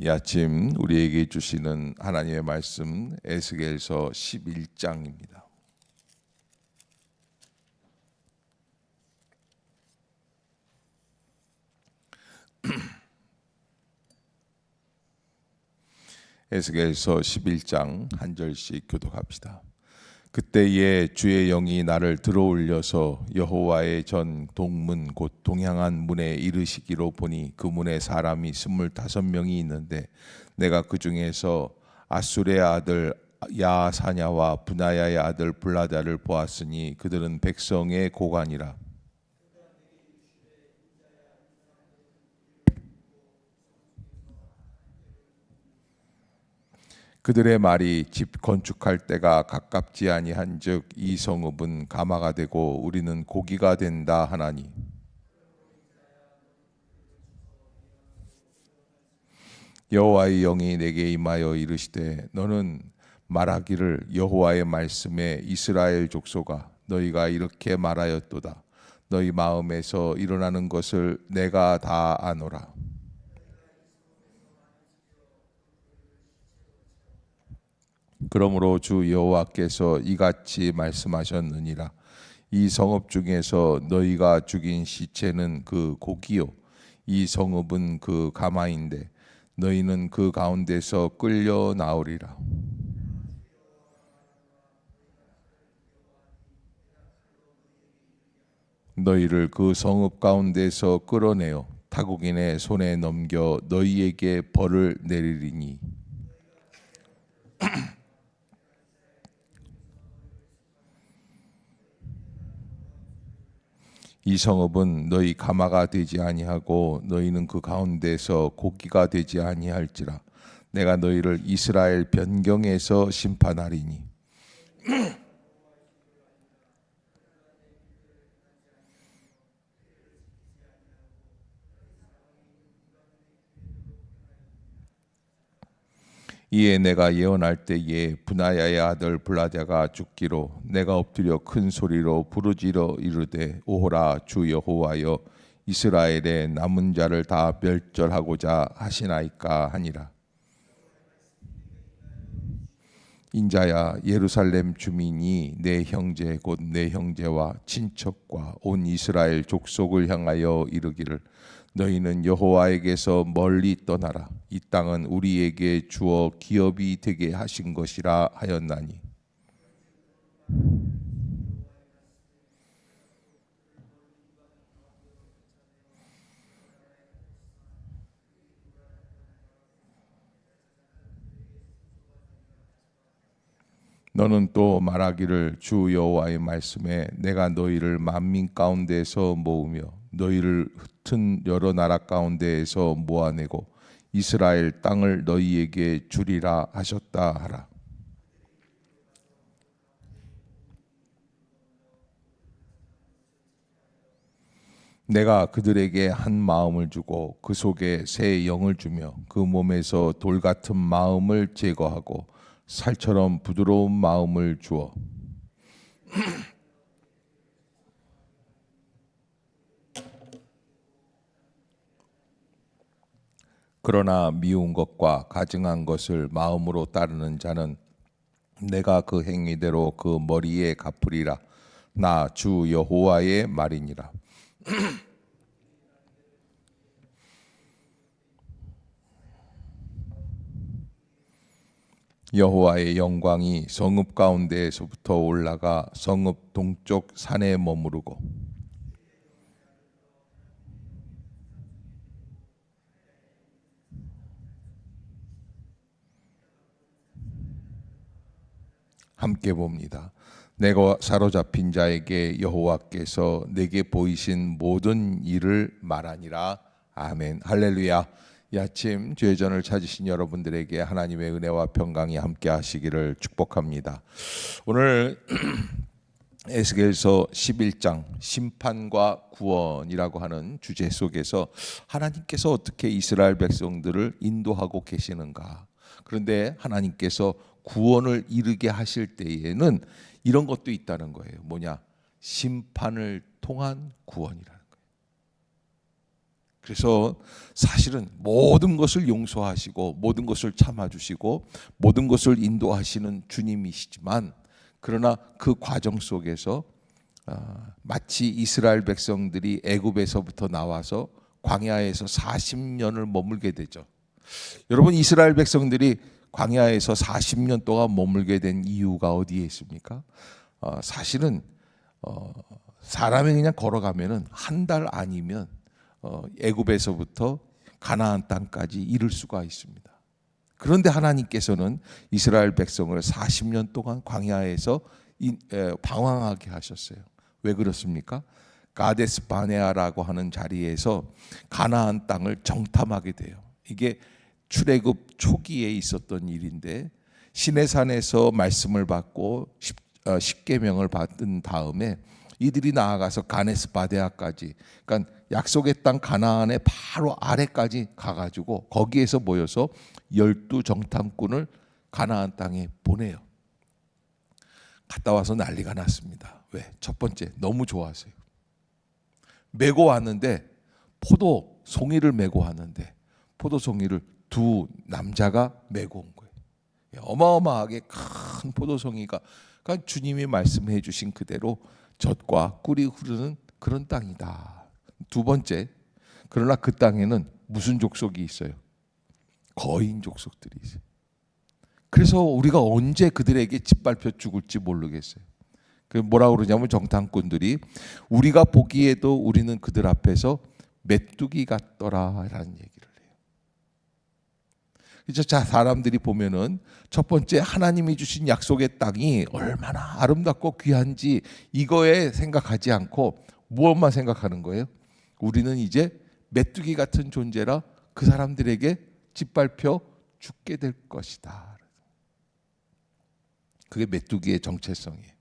이 아침 우리에게 주시는 하나님의 말씀 에스겔서 11장입니다. 에스겔서 11장 한 절씩 교독합시다. 그때에 주의 영이 나를 들어올려서 여호와의 전 동문 곧 동향한 문에 이르시기로 보니 그 문에 사람이 25명이 있는데 내가 그 중에서 아술의 아들 야사냐와 분하야의 아들 블라다를 보았으니 그들은 백성의 고관이라. 그들의 말이 집 건축할 때가 가깝지 아니한즉 이 성읍은 가마가 되고 우리는 고기가 된다 하나니, 여호와의 영이 내게 임하여 이르시되 너는 말하기를 여호와의 말씀에 이스라엘 족속아 너희가 이렇게 말하였도다. 너희 마음에서 일어나는 것을 내가 다 아노라. 그러므로 주 여호와께서 이같이 말씀하셨느니라. 이 성읍 중에서 너희가 죽인 시체는 그 고기요 이 성읍은 그 가마인데 너희는 그 가운데서 끌려 나오리라. 너희를 그 성읍 가운데서 끌어내어 타국인의 손에 넘겨 너희에게 벌을 내리리니, 이 성읍은 너희 가마가 되지 아니하고 너희는 그 가운데서 고기가 되지 아니할지라. 내가 너희를 이스라엘 변경에서 심판하리니, 이에 내가 예언할 때에 분하야의 아들 블라다가 죽기로 내가 엎드려 큰 소리로 부르짖어 이르되 오호라 주 여호와여 이스라엘의 남은 자를 다 멸절하고자 하시나이까 하니라. 인자야 예루살렘 주민이 내 형제 곧 내 형제와 친척과 온 이스라엘 족속을 향하여 이르기를 너희는 여호와에게서 멀리 떠나라. 이 땅은 우리에게 주어 기업이 되게 하신 것이라 하였나니, 너는 또 말하기를 주 여호와의 말씀에 내가 너희를 만민 가운데서 모으며 너희를 흩은 여러 나라 가운데에서 모아내고 이스라엘 땅을 너희에게 주리라 하셨다 하라. 내가 그들에게 한 마음을 주고 그 속에 새 영을 주며 그 몸에서 돌 같은 마음을 제거하고 살처럼 부드러운 마음을 주어 그러나 미운 것과 가증한 것을 마음으로 따르는 자는 내가 그 행위대로 그 머리에 갚으리라. 나 주 여호와의 말이니라. 여호와의 영광이 성읍 가운데에서부터 올라가 성읍 동쪽 산에 머무르고 함께 봅니다. 내가 사로잡힌 자에게 여호와께서 내게 보이신 모든 일을 말하니라. 아멘. 할렐루야. 이 아침 주의 전을 찾으신 여러분들에게 하나님의 은혜와 평강이 함께 하시기를 축복합니다. 오늘 에스겔서 11장 심판과 구원이라고 하는 주제 속에서 하나님께서 어떻게 이스라엘 백성들을 인도하고 계시는가. 그런데 하나님께서 구원을 이루게 하실 때에는 이런 것도 있다는 거예요. 뭐냐? 심판을 통한 구원이라는 거예요. 그래서 사실은 모든 것을 용서하시고 모든 것을 참아주시고 모든 것을 인도하시는 주님이시지만, 그러나 그 과정 속에서 마치 이스라엘 백성들이 애굽에서부터 나와서 광야에서 40년을 머물게 되죠. 여러분, 이스라엘 백성들이 광야에서 40년 동안 머물게 된 이유가 어디에 있습니까? 사실은 사람이 그냥 걸어가면은 한 달 아니면 애굽에서부터 가나안 땅까지 이를 수가 있습니다. 그런데 하나님께서는 이스라엘 백성을 40년 동안 광야에서 방황하게 하셨어요. 왜 그렇습니까? 가데스 바네아라고 하는 자리에서 가나안 땅을 정탐하게 돼요. 이게 출애굽 초기에 있었던 일인데, 시내산에서 말씀을 받고 십계명을 받은 다음에 이들이 나아가서 가데스 바네아까지, 그러니까 약속의 땅 가나안의 바로 아래까지 가가지고 거기에서 모여서 12 정탐꾼을 가나안 땅에 보내요. 갔다 와서 난리가 났습니다. 왜? 첫 번째, 너무 좋아하세요. 메고 왔는데 포도 송이를 메고 왔는데 포도송이를 두 남자가 메고 온 거예요. 어마어마하게 큰 포도송이가, 그러니까 주님이 말씀해 주신 그대로 젖과 꿀이 흐르는 그런 땅이다. 두 번째, 그러나 그 땅에는 무슨 족속이 있어요? 거인 족속들이 있어요. 그래서 우리가 언제 그들에게 짓밟혀 죽을지 모르겠어요. 그 뭐라 그러냐면 정탐꾼들이, 우리가 보기에도 우리는 그들 앞에서 메뚜기 같더라라는 얘기를 해요. 그래서 자, 사람들이 보면은 첫 번째, 하나님이 주신 약속의 땅이 얼마나 아름답고 귀한지 이거에 생각하지 않고 무엇만 생각하는 거예요? 우리는 이제 메뚜기 같은 존재라 그 사람들에게 짓밟혀 죽게 될 것이다. 그게 메뚜기의 정체성이에요.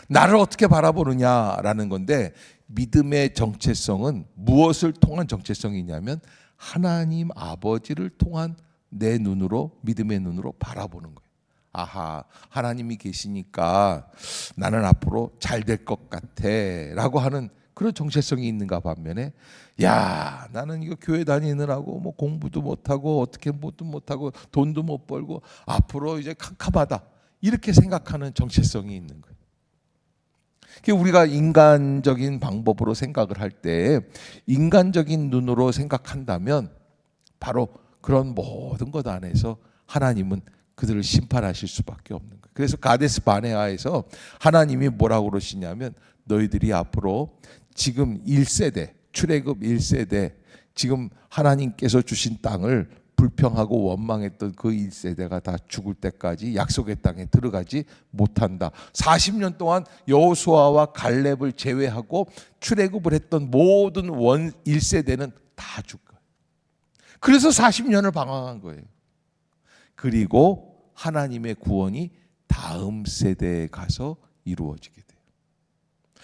나를 어떻게 바라보느냐라는 건데, 믿음의 정체성은 무엇을 통한 정체성이냐면 하나님 아버지를 통한 내 눈으로, 믿음의 눈으로 바라보는 거예요. 아하, 하나님이 계시니까 나는 앞으로 잘 될 것 같아 라고 하는 그런 정체성이 있는가 반면에, 야, 나는 이거 교회 다니느라고 뭐 공부도 못하고 어떻게 뭐도 못하고 돈도 못 벌고 앞으로 이제 캄캄하다, 이렇게 생각하는 정체성이 있는 거예요. 우리가 인간적인 방법으로 생각을 할 때, 인간적인 눈으로 생각한다면 바로 그런 모든 것 안에서 하나님은 그들을 심판하실 수밖에 없는 거예요. 그래서 가데스 바네아에서 하나님이 뭐라고 그러시냐면, 너희들이 앞으로 지금 1세대, 출애굽 1세대, 지금 하나님께서 주신 땅을 불평하고 원망했던 그 1세대가 다 죽을 때까지 약속의 땅에 들어가지 못한다. 40년 동안 여호수아와 갈렙을 제외하고 출애굽을 했던 모든 1세대는 다 죽을 거예요. 그래서 40년을 방황한 거예요. 그리고 하나님의 구원이 다음 세대에 가서 이루어지게 돼요.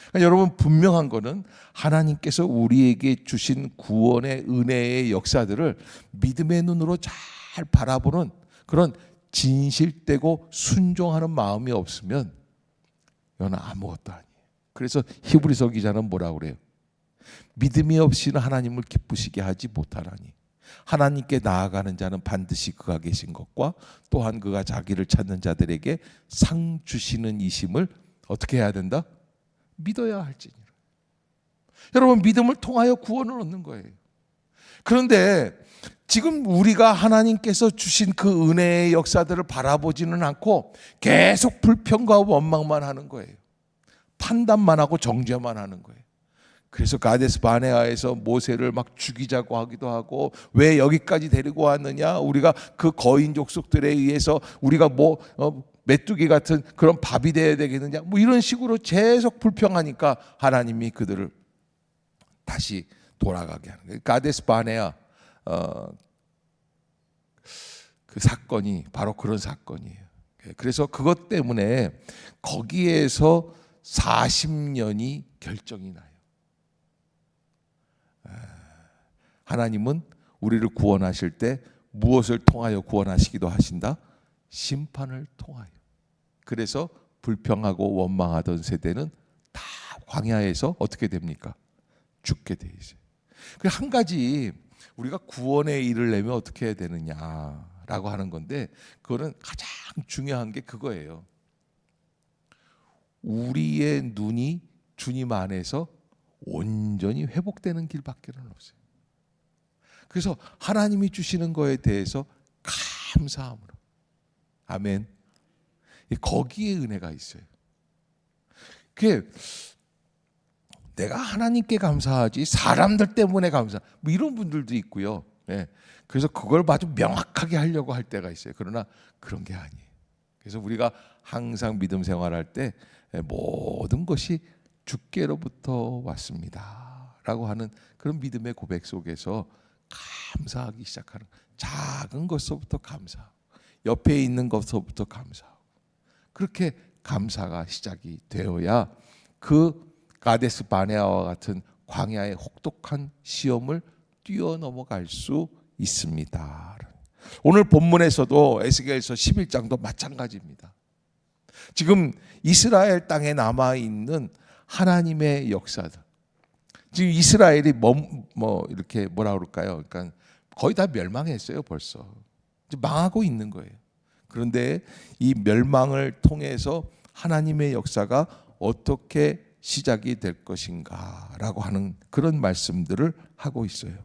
그러니까 여러분, 분명한 거는 하나님께서 우리에게 주신 구원의 은혜의 역사들을 믿음의 눈으로 잘 바라보는 그런 진실되고 순종하는 마음이 없으면 이건 아무것도 아니에요. 그래서 히브리서 기자는 뭐라고 그래요? 믿음이 없이는 하나님을 기쁘시게 하지 못하나니 하나님께 나아가는 자는 반드시 그가 계신 것과 또한 그가 자기를 찾는 자들에게 상 주시는 이심을 어떻게 해야 된다? 믿어야 할지니라. 여러분, 믿음을 통하여 구원을 얻는 거예요. 그런데 지금 우리가 하나님께서 주신 그 은혜의 역사들을 바라보지는 않고 계속 불평과 원망만 하는 거예요. 판단만 하고 정죄만 하는 거예요. 그래서 가데스 바네아에서 모세를 막 죽이자고 하기도 하고, 왜 여기까지 데리고 왔느냐, 우리가 그 거인 족속들에 의해서 우리가 메뚜기 같은 그런 밥이 돼야 되겠느냐, 뭐 이런 식으로 계속 불평하니까 하나님이 그들을 다시 돌아가게 하는 거예요. 가데스 바네아 그 사건이 바로 그런 사건이에요. 그래서 그것 때문에 거기에서 40년이 결정이 나요. 하나님은 우리를 구원하실 때 무엇을 통하여 구원하시기도 하신다? 심판을 통하여. 그래서 불평하고 원망하던 세대는 다 광야에서 어떻게 됩니까? 죽게 돼 있어요. 그 한 가지 우리가 구원의 일을 내면 어떻게 해야 되느냐라고 하는 건데, 그거는 가장 중요한 게 그거예요. 우리의 눈이 주님 안에서 온전히 회복되는 길밖에는 없어요. 그래서 하나님이 주시는 거에 대해서 감사함으로, 아멘. 거기에 은혜가 있어요. 그게 내가 하나님께 감사하지 사람들 때문에 감사, 뭐 이런 분들도 있고요. 예. 그래서 그걸 아주 명확하게 하려고 할 때가 있어요. 그러나 그런 게 아니에요. 그래서 우리가 항상 믿음 생활할 때 모든 것이 주께로부터 왔습니다 라고 하는 그런 믿음의 고백 속에서 감사하기 시작하는, 작은 것서부터 감사하고 옆에 있는 것서부터 감사하고, 그렇게 감사가 시작이 되어야 그 가데스 바네아와 같은 광야의 혹독한 시험을 뛰어넘어갈 수 있습니다. 오늘 본문에서도 에스겔서 11장도 마찬가지입니다. 지금 이스라엘 땅에 남아있는 하나님의 역사들, 지금 이스라엘이 이렇게 뭐라 그럴까요? 그러니까 거의 다 멸망했어요. 벌써 이제 망하고 있는 거예요. 그런데 이 멸망을 통해서 하나님의 역사가 어떻게 시작이 될 것인가라고 하는 그런 말씀들을 하고 있어요.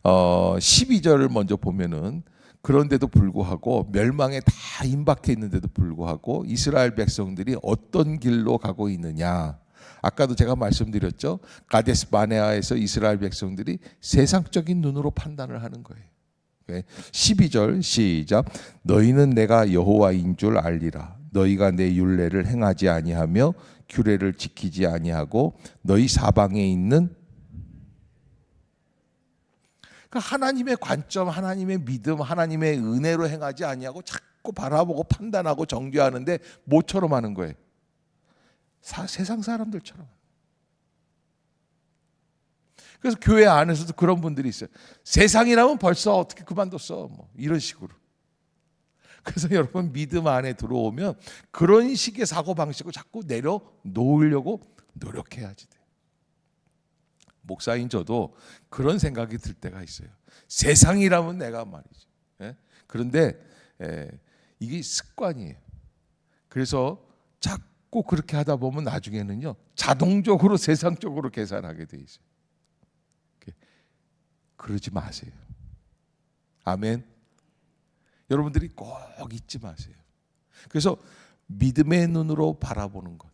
12절을 먼저 보면은, 그런데도 불구하고 멸망에 다 임박해 있는데도 불구하고 이스라엘 백성들이 어떤 길로 가고 있느냐. 아까도 제가 말씀드렸죠. 가데스 바네아에서 이스라엘 백성들이 세상적인 눈으로 판단을 하는 거예요. 12절 시작. 너희는 내가 여호와인 줄 알리라. 너희가 내 율례를 행하지 아니하며 규례를 지키지 아니하고 너희 사방에 있는, 그러니까 하나님의 관점, 하나님의 믿음, 하나님의 은혜로 행하지 아니하고 자꾸 바라보고 판단하고 정죄하는데 뭐처럼 하는 거예요? 세상 사람들처럼. 그래서 교회 안에서도 그런 분들이 있어요. 세상이라면 벌써 어떻게 그만뒀어, 뭐 이런 식으로. 그래서 여러분, 믿음 안에 들어오면 그런 식의 사고방식을 자꾸 내려놓으려고 노력해야지 돼요. 목사인 저도 그런 생각이 들 때가 있어요. 세상이라면 내가 말이죠. 예? 그런데 이게 습관이에요. 그래서 자꾸 그렇게 하다 보면 나중에는요, 자동적으로 세상적으로 계산하게 돼 있어요. 그러지 마세요. 아멘. 여러분들이 꼭 잊지 마세요. 그래서 믿음의 눈으로 바라보는 것,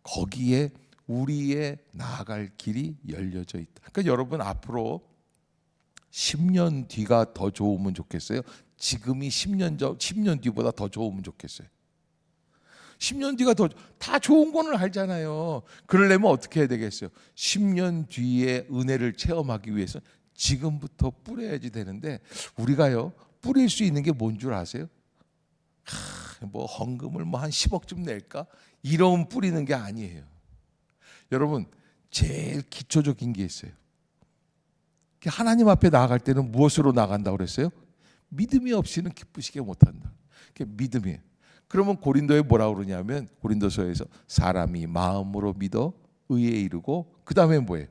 거기에 우리의 나아갈 길이 열려져 있다. 그러니까 여러분, 앞으로 10년 뒤가 더 좋으면 좋겠어요? 지금이 10년 뒤보다 더 좋으면 좋겠어요? 10년 뒤가 다 좋은 거는 알잖아요. 그러려면 어떻게 해야 되겠어요? 10년 뒤에 은혜를 체험하기 위해서 지금부터 뿌려야지 되는데, 우리가요, 뿌릴 수 있는 게 뭔 줄 아세요? 뭐 헌금을 한 10억쯤 낼까? 이런 뿌리는 게 아니에요. 여러분, 제일 기초적인 게 있어요. 하나님 앞에 나아갈 때는 무엇으로 나간다고 그랬어요? 믿음이 없이는 기쁘시게 못한다. 그게 믿음이에요. 그러면 고린도에 뭐라고 그러냐면, 고린도서에서 사람이 마음으로 믿어 의에 이르고, 그 다음에 뭐예요?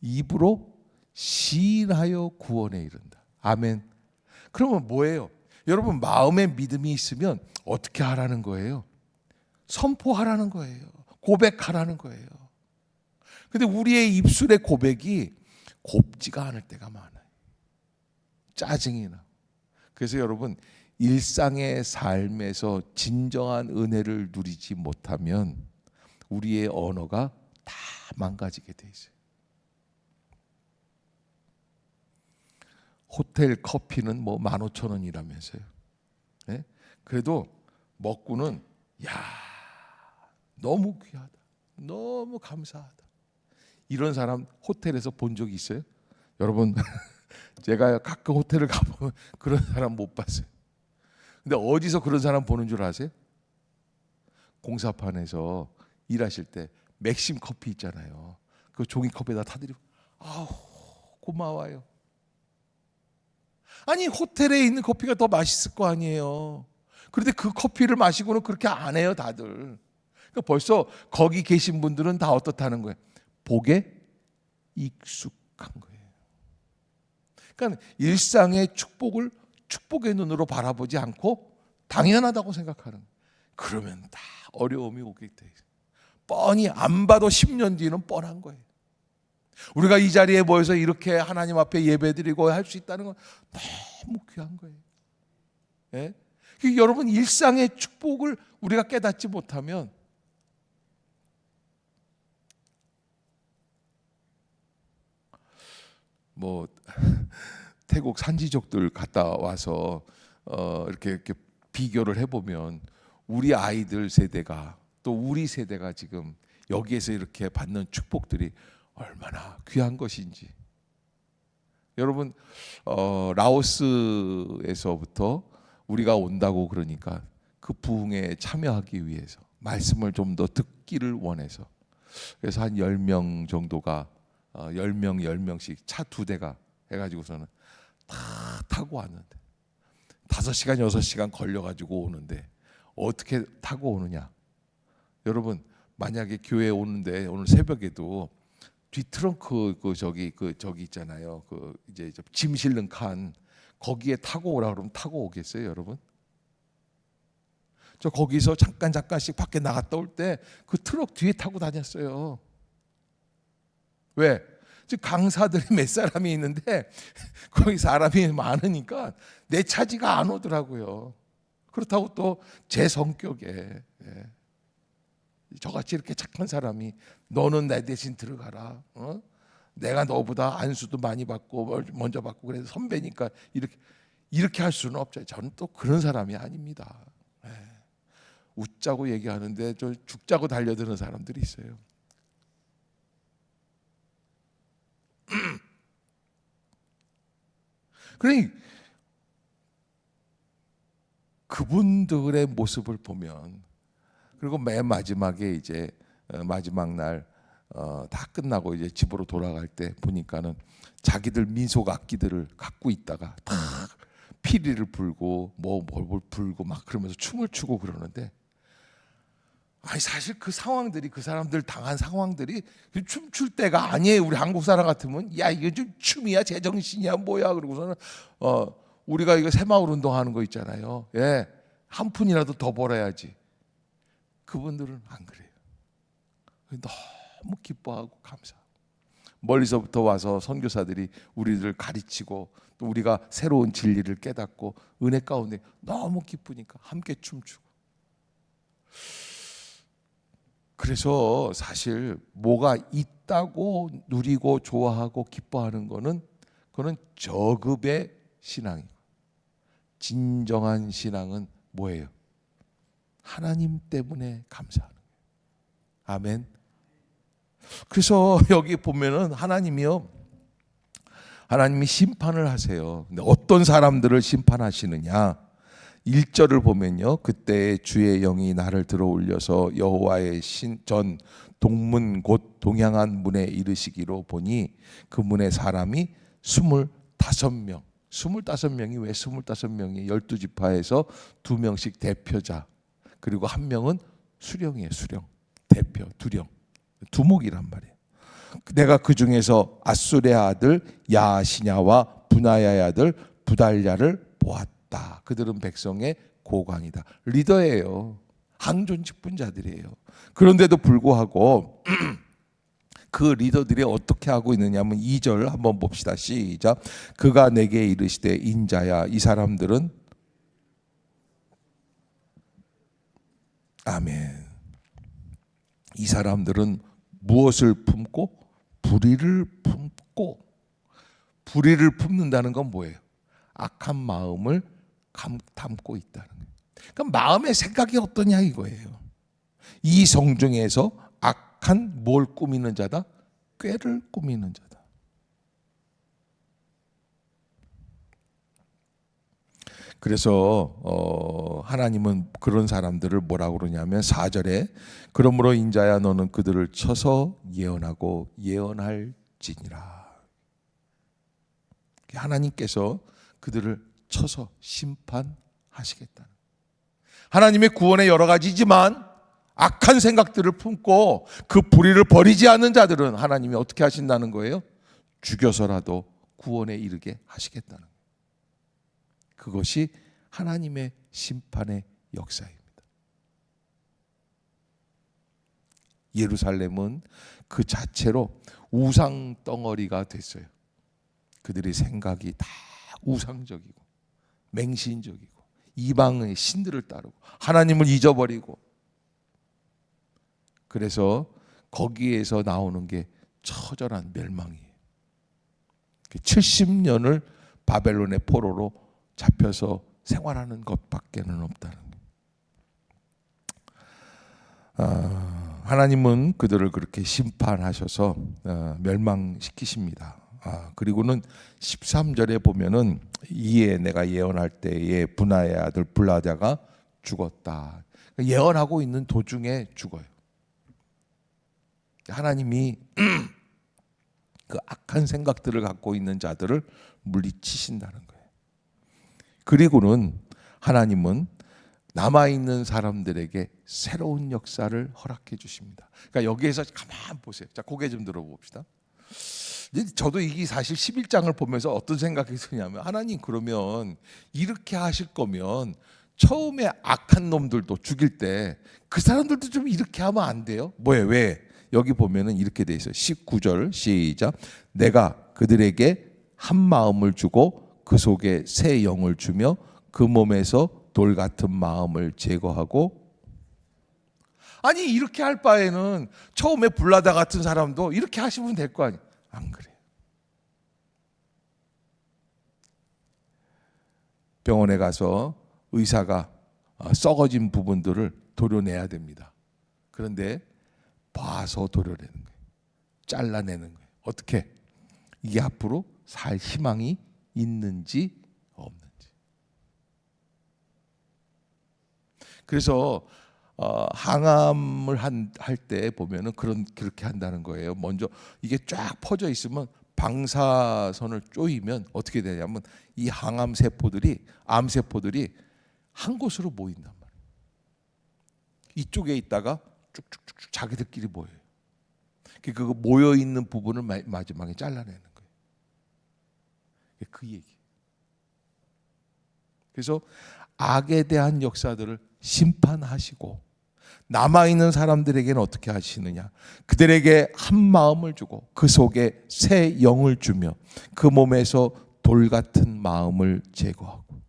입으로 시인하여 구원에 이른다. 아멘. 그러면 뭐예요? 여러분, 마음에 믿음이 있으면 어떻게 하라는 거예요? 선포하라는 거예요. 고백하라는 거예요. 근데 우리의 입술의 고백이 곱지가 않을 때가 많아요. 짜증이 나. 그래서 여러분, 일상의 삶에서 진정한 은혜를 누리지 못하면 우리의 언어가 다 망가지게 돼 있어요. 호텔 커피는 뭐 15,000원이라면서요. 네? 그래도 먹고는 너무 귀하다, 너무 감사하다, 이런 사람 호텔에서 본 적이 있어요? 여러분, 제가 가끔 호텔을 가보면 그런 사람 못 봤어요. 근데 어디서 그런 사람 보는 줄 아세요? 공사판에서 일하실 때 맥심 커피 있잖아요. 그 종이컵에다 타드리고, 아우 고마워요. 아니, 호텔에 있는 커피가 더 맛있을 거 아니에요. 그런데 그 커피를 마시고는 그렇게 안 해요, 다들. 그러니까 벌써 거기 계신 분들은 다 어떻다는 거예요? 복에 익숙한 거예요. 그러니까 일상의 축복을 축복의 눈으로 바라보지 않고 당연하다고 생각하는 거예요. 그러면 다 어려움이 오게 돼 있어요. 뻔히 안 봐도 10년 뒤는 뻔한 거예요. 우리가 이 자리에 모여서 이렇게 하나님 앞에 예배드리고 할 수 있다는 건 너무 귀한 거예요. 예? 여러분, 일상의 축복을 우리가 깨닫지 못하면 뭐 태국 산지족들 갔다 와서 이렇게 비교를 해보면 우리 아이들 세대가 또 우리 세대가 지금 여기에서 이렇게 받는 축복들이 얼마나 귀한 것인지. 여러분, 라오스에서부터 우리가 온다고 그러니까 그 부흥에 참여하기 위해서 말씀을 좀 더 듣기를 원해서, 그래서 한 10명 정도가 10명씩 차 2대가 해가지고서는 다 타고 왔는데 5시간 6시간 걸려가지고 오는데 어떻게 타고 오느냐. 여러분, 만약에 교회에 오는데 오늘 새벽에도 뒤 트렁크 저기 있잖아요. 이제 짐 실는 칸 거기에 타고 오라 그러면 타고 오겠어요, 여러분? 저 거기서 잠깐씩 밖에 나갔다 올 때 그 트럭 뒤에 타고 다녔어요. 왜? 지금 강사들이 몇 사람이 있는데 거기 사람이 많으니까 내 차지가 안 오더라고요. 그렇다고 또 제 성격에 저같이 이렇게 착한 사람이 너는 내 대신 들어가라. 내가 너보다 안수도 많이 받고 먼저 받고 그래서 선배니까 이렇게 할 수는 없죠. 저는 또 그런 사람이 아닙니다. 웃자고 얘기하는데 저 죽자고 달려드는 사람들이 있어요. 그러니 그분들의 모습을 보면, 그리고 맨 마지막에 이제 마지막 날 다 끝나고 이제 집으로 돌아갈 때 보니까는 자기들 민속 악기들을 갖고 있다가 다 피리를 불고 뭘 불고 막 그러면서 춤을 추고 그러는데, 아니 사실 그 상황들이, 그 사람들 당한 상황들이 춤출 때가 아니에요. 우리 한국 사람 같으면 야 이거 좀 춤이야, 제정신이야, 뭐야. 그러고서는 우리가 이거 새마을 운동하는 거 있잖아요. 예, 한 푼이라도 더 벌어야지. 그분들은 안 그래요. 너무 기뻐하고 감사하고, 멀리서부터 와서 선교사들이 우리를 가르치고 또 우리가 새로운 진리를 깨닫고 은혜 가운데 너무 기쁘니까 함께 춤추고. 그래서 사실 뭐가 있다고 누리고 좋아하고 기뻐하는 거는 그거는 저급의 신앙이고, 진정한 신앙은 뭐예요? 하나님 때문에 감사하는 거예요. 아멘. 그래서 여기 보면은 하나님이 심판을 하세요. 근데 어떤 사람들을 심판하시느냐? 1절을 보면요, 그때 주의 영이 나를 들어올려서 여호와의 전 동문 곧 동향한 문에 이르시기로 보니 그 문에 사람이 25명. 25명이 왜 25명이? 12지파에서 2명씩 대표자, 그리고 1명은 수령이에요. 수령, 대표, 두목이란 말이에요. 내가 그 중에서 아수레 아들 야시냐와 분하야의 아들 부달랴를 보았다. 그들은 백성의 고관이다. 리더예요. 항존 직분자들이에요. 그런데도 불구하고 그 리더들이 어떻게 하고 있느냐면 2절 한번 봅시다. 시작. 그가 내게 이르시되 인자야, 이 사람들은, 아멘, 이 사람들은 무엇을 품고? 불의를 품고. 불의를 품는다는 건 뭐예요? 악한 마음을 담고 있다는 거예요. 그러니까 마음의 생각이 어떠냐 이거예요. 이 성중에서 악한 뭘 꾸미는 자다? 꾀를 꾸미는 자다. 그래서 하나님은 그런 사람들을 뭐라고 그러냐면 4절에 그러므로 인자야 너는 그들을 쳐서 예언하고 예언할지니라. 하나님께서 그들을 쳐서 심판하시겠다는, 하나님의 구원의 여러 가지지만 악한 생각들을 품고 그 불의를 버리지 않는 자들은 하나님이 어떻게 하신다는 거예요? 죽여서라도 구원에 이르게 하시겠다는 거예요. 그것이 하나님의 심판의 역사입니다. 예루살렘은 그 자체로 우상 덩어리가 됐어요. 그들의 생각이 다 우상적이고 맹신적이고 이방의 신들을 따르고 하나님을 잊어버리고, 그래서 거기에서 나오는 게 처절한 멸망이에요. 70년을 바벨론의 포로로 잡혀서 생활하는 것밖에는 없다는 거예요. 하나님은 그들을 그렇게 심판하셔서 멸망시키십니다. 그리고는 13절에 보면은 이에 내가 예언할 때에 분하의 아들 블라자가 죽었다. 예언하고 있는 도중에 죽어요. 하나님이 그 악한 생각들을 갖고 있는 자들을 물리치신다는 거예요. 그리고는 하나님은 남아있는 사람들에게 새로운 역사를 허락해 주십니다. 그러니까 여기에서 가만 보세요. 자, 고개 좀 들어봅시다. 저도 이게 사실 11장을 보면서 어떤 생각이 드냐면, 하나님 그러면 이렇게 하실 거면 처음에 악한 놈들도 죽일 때 그 사람들도 좀 이렇게 하면 안 돼요? 뭐예요? 왜? 여기 보면은 이렇게 돼 있어요. 19절 시작. 내가 그들에게 한 마음을 주고 그 속에 새 영을 주며 그 몸에서 돌 같은 마음을 제거하고. 아니 이렇게 할 바에는 처음에 블라다 같은 사람도 이렇게 하시면 될 거 아니에요. 안 그래요. 병원에 가서 의사가 썩어진 부분들을 도려내야 됩니다. 그런데 봐서 도려내는 거예요. 잘라내는 거예요. 어떻게? 이게 앞으로 살 희망이 있는지 없는지. 그래서 항암을 할 때 보면은 그렇게 한다는 거예요. 먼저 이게 쫙 퍼져 있으면 방사선을 쪼이면 어떻게 되냐면 이 항암 세포들이, 암 세포들이 한 곳으로 모인단 말이에요. 이쪽에 있다가 쭉쭉쭉 자기들끼리 모여요. 그 모여 있는 부분을 마지막에 잘라내는 거예요. 그 얘기. 그래서 악에 대한 역사들을 심판하시고 남아있는 사람들에게는 어떻게 하시느냐? 그들에게 한 마음을 주고 그 속에 새 영을 주며 그 몸에서 돌 같은 마음을 제거하고.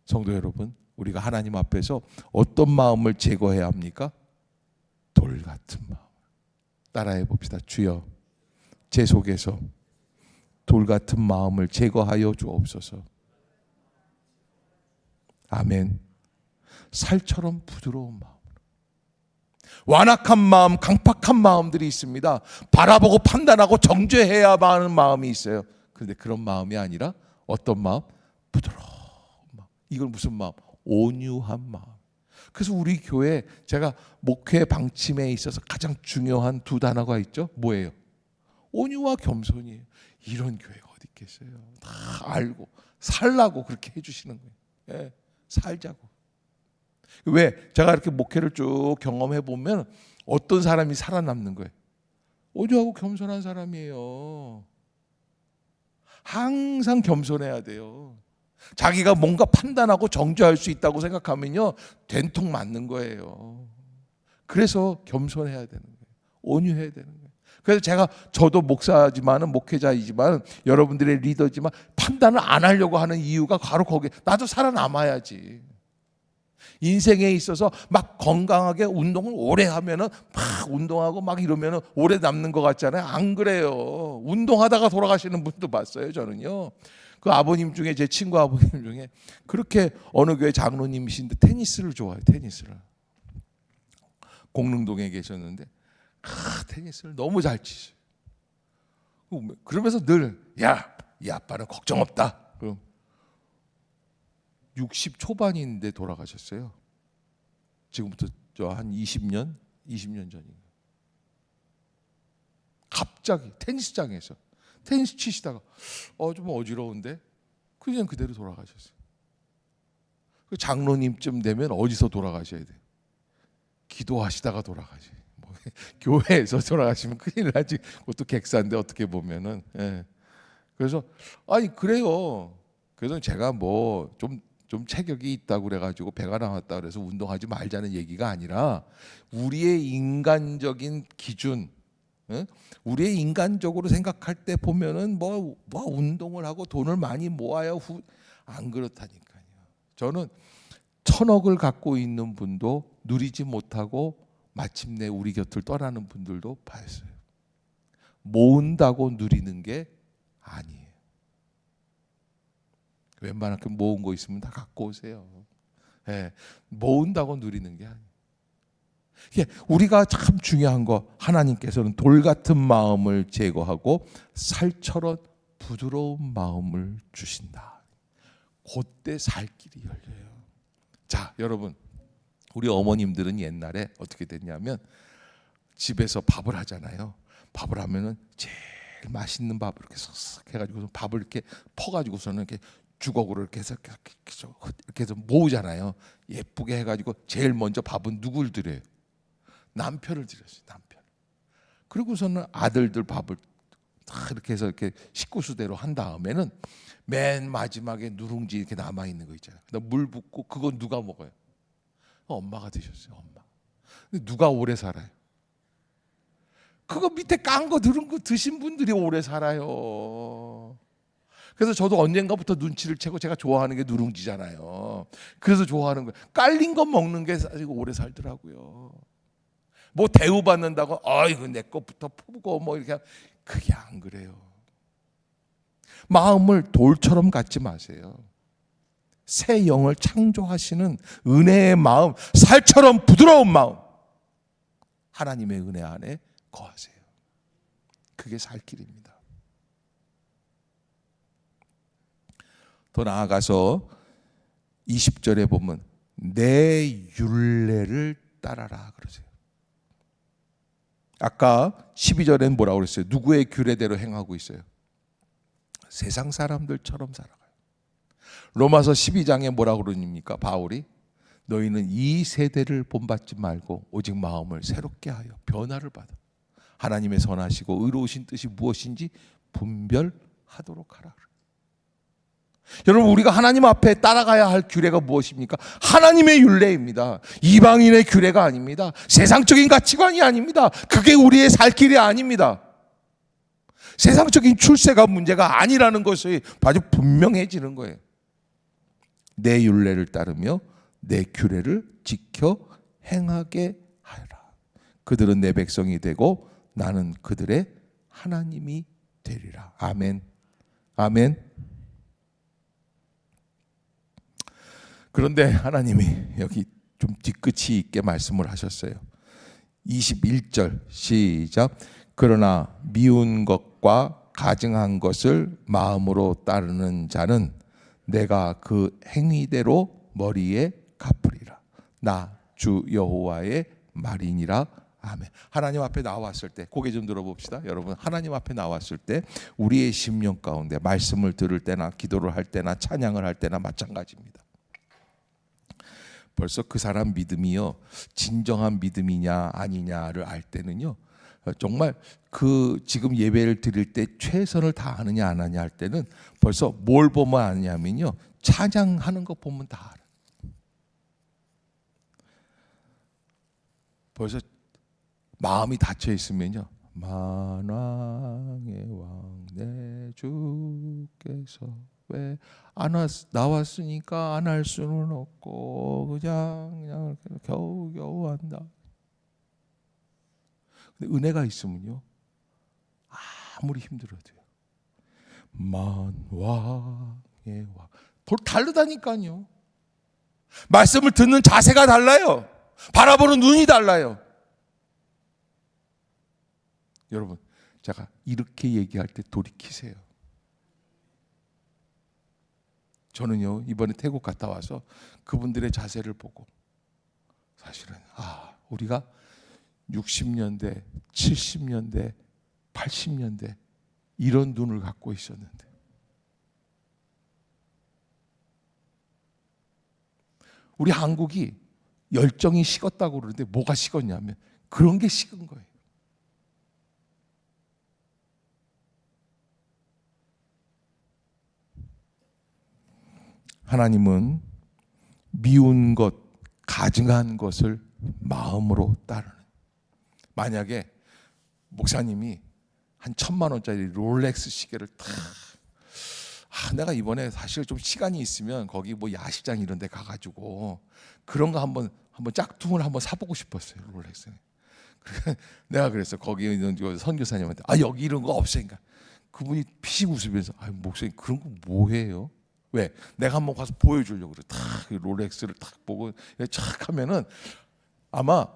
성도 여러분, 우리가 하나님 앞에서 어떤 마음을 제거해야 합니까? 돌 같은 마음. 따라해 봅시다. 주여, 제 속에서 돌 같은 마음을 제거하여 주옵소서. 아멘. 살처럼 부드러운 마음, 완악한 마음, 강팍한 마음들이 있습니다. 바라보고 판단하고 정죄해야만 하는 마음이 있어요. 그런데 그런 마음이 아니라 어떤 마음? 부드러운 마음. 이건 무슨 마음? 온유한 마음. 그래서 우리 교회, 제가 목회 방침에 있어서 가장 중요한 두 단어가 있죠. 뭐예요? 온유와 겸손이에요. 이런 교회가 어디 있겠어요? 다 알고 살라고 그렇게 해주시는 거예요. 예, 살자고. 왜? 제가 이렇게 목회를 쭉 경험해 보면 어떤 사람이 살아남는 거예요? 온유하고 겸손한 사람이에요. 항상 겸손해야 돼요. 자기가 뭔가 판단하고 정죄할 수 있다고 생각하면요, 된통 맞는 거예요. 그래서 겸손해야 되는 거예요. 온유해야 되는 거예요. 그래서 저도 목사지만은, 목회자이지만, 여러분들의 리더지만 판단을 안 하려고 하는 이유가 바로 거기에, 나도 살아남아야지. 인생에 있어서 막 건강하게 운동을 오래 하면은 막 운동하고 막 이러면은 오래 남는 것 같잖아요. 안 그래요. 운동하다가 돌아가시는 분도 봤어요. 저는요. 그 아버님 중에, 제 친구 아버님 중에 그렇게 어느 교회 장로님이신데 테니스를 좋아해요. 테니스를. 공릉동에 계셨는데 테니스를 너무 잘 치셔요. 그러면서 늘, 야, 이 아빠는 걱정 없다. 그럼 60 초반인데 돌아가셨어요. 지금부터 한 20년 전이에요. 갑자기 테니스장에서 테니스 치시다가 좀 어지러운데 그냥 그대로 돌아가셨어요. 그 장로님쯤 되면 어디서 돌아가셔야 돼요? 기도하시다가 돌아가지. 뭐, 교회에서 돌아가시면 큰일 나지. 그것도 객사인데 어떻게 보면은. 예. 그래서 아니 그래요. 그래서 제가 뭐 좀 체격이 있다고 그래가지고 배가 나왔다 그래서 운동하지 말자는 얘기가 아니라 우리의 인간적인 기준, 예? 우리의 인간적으로 생각할 때 보면은 뭐 운동을 하고 돈을 많이 모아야 안 그렇다니까요. 저는 1,000억을 갖고 있는 분도 누리지 못하고 마침내 우리 곁을 떠나는 분들도 봤어요. 모은다고 누리는 게 아니에요. 웬만하면 모은 거 있으면 다 갖고 오세요. 예, 모은다고 누리는 게 아니에요. 예, 우리가 참 중요한 거, 하나님께서는 돌 같은 마음을 제거하고 살처럼 부드러운 마음을 주신다. 그때 살 길이 열려요. 자, 여러분, 우리 어머님들은 옛날에 어떻게 됐냐면 집에서 밥을 하잖아요. 밥을 하면은 제일 맛있는 밥을 이렇게 쓱쓱 해가지고 밥을 이렇게 퍼가지고서는 이렇게 주걱으로 이렇게 해서 모으잖아요. 예쁘게 해가지고 제일 먼저 밥은 누굴 드려요? 남편을 드렸어요. 남편. 그리고서는 아들들 밥을 다 이렇게 해서 이렇게 식구수대로 한 다음에는 맨 마지막에 누룽지 이렇게 남아 있는 거 있잖아요. 물 붓고 그건 누가 먹어요? 엄마가 드셨어요. 엄마. 근데 누가 오래 살아요? 그거 밑에 깐 거 들은 거 드신 분들이 오래 살아요. 그래서 저도 언젠가부터 눈치를 채고 제가 좋아하는 게 누룽지잖아요. 그래서 좋아하는 거예요. 깔린 거 먹는 게 사실 오래 살더라고요. 뭐 대우받는다고 이거 내 거부터 푸고 뭐 이렇게 그게 안 그래요. 마음을 돌처럼 갖지 마세요. 새 영을 창조하시는 은혜의 마음, 살처럼 부드러운 마음, 하나님의 은혜 안에 거하세요. 그게 살 길입니다. 더 나아가서 20절에 보면 내 율례를 따라라 그러세요. 아까 12절에는 뭐라고 그랬어요? 누구의 규례대로 행하고 있어요? 세상 사람들처럼 살아가요. 로마서 12장에 뭐라고 그러니까 바울이 너희는 이 세대를 본받지 말고 오직 마음을 새롭게 하여 변화를 받아 하나님의 선하시고 의로우신 뜻이 무엇인지 분별하도록 하라. 여러분, 우리가 하나님 앞에 따라가야 할 규례가 무엇입니까? 하나님의 율례입니다. 이방인의 규례가 아닙니다. 세상적인 가치관이 아닙니다. 그게 우리의 살 길이 아닙니다. 세상적인 출세가 문제가 아니라는 것이 아주 분명해지는 거예요. 내 율례를 따르며 내 규례를 지켜 행하게 하라. 그들은 내 백성이 되고 나는 그들의 하나님이 되리라. 아멘. 아멘. 그런데 하나님이 여기 좀 뒤끝이 있게 말씀을 하셨어요. 21절 시작. 그러나 미운 것과 가증한 것을 마음으로 따르는 자는 내가 그 행위대로 머리에 갚으리라. 나 주 여호와의 말이니라. 아멘. 하나님 앞에 나왔을 때 고개 좀 들어봅시다. 여러분, 하나님 앞에 나왔을 때 우리의 심령 가운데 말씀을 들을 때나 기도를 할 때나 찬양을 할 때나 마찬가지입니다. 벌써 그 사람 믿음이요 진정한 믿음이냐 아니냐를 알 때는요 정말 그 지금 예배를 드릴 때 최선을 다하느냐 안 하느냐 할 때는 벌써 뭘 보면 아냐면요 찬양하는 거 보면 다 알아요. 벌써 마음이 닫혀 있으면요 만왕의 왕 내 주께서 왜 안 나왔으니까 안 할 수는 없고 그냥 겨우겨우 한다. 근데 은혜가 있으면요 아무리 힘들어도요 만왕의 왕 다르다니까요. 말씀을 듣는 자세가 달라요. 바라보는 눈이 달라요. 여러분, 제가 이렇게 얘기할 때 돌이키세요. 저는요 이번에 태국 갔다 와서 그분들의 자세를 보고 사실은 우리가 60년대, 70년대, 80년대 이런 눈을 갖고 있었는데 우리 한국이 열정이 식었다고 그러는데 뭐가 식었냐면 그런 게 식은 거예요. 하나님은 미운 것, 가증한 것을 마음으로 따르는. 만약에 목사님이 한 1,000만 원짜리 롤렉스 시계를 내가 이번에 사실 좀 시간이 있으면 거기 뭐 야시장 이런 데 가가지고 그런 거 한번 짝퉁을 한번 사보고 싶었어요. 롤렉스. 내가 그랬어. 거기 있는 선교사님한테 여기 이런 거 없으니까 그분이 피식 웃으면서 목사님 그런 거 뭐해요? 왜? 내가 한번 가서 보여주려고 그래. 탁 롤렉스를 탁 보고 착 하면은 아마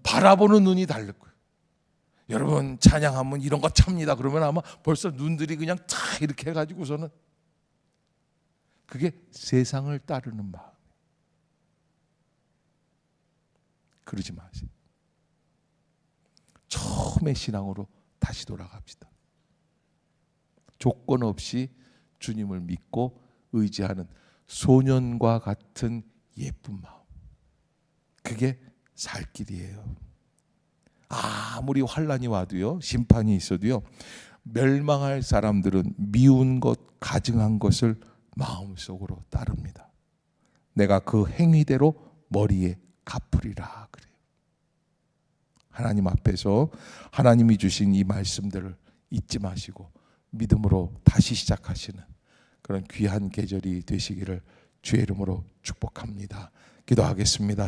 바라보는 눈이 다를 거예요. 여러분 찬양하면 이런 거 찹니다. 그러면 아마 벌써 눈들이 그냥 탁 이렇게 해가지고서는 그게 세상을 따르는 마음. 그러지 마세요. 처음의 신앙으로 다시 돌아갑시다. 조건 없이 주님을 믿고 의지하는 소년과 같은 예쁜 마음. 그게 살 길이에요. 아무리 환난이 와도요, 심판이 있어도요, 멸망할 사람들은 미운 것, 가증한 것을 마음속으로 따릅니다. 내가 그 행위대로 머리에 갚으리라 그래요. 하나님 앞에서 하나님이 주신 이 말씀들을 잊지 마시고 믿음으로 다시 시작하시는 그런 귀한 계절이 되시기를 주의 이름으로 축복합니다. 기도하겠습니다.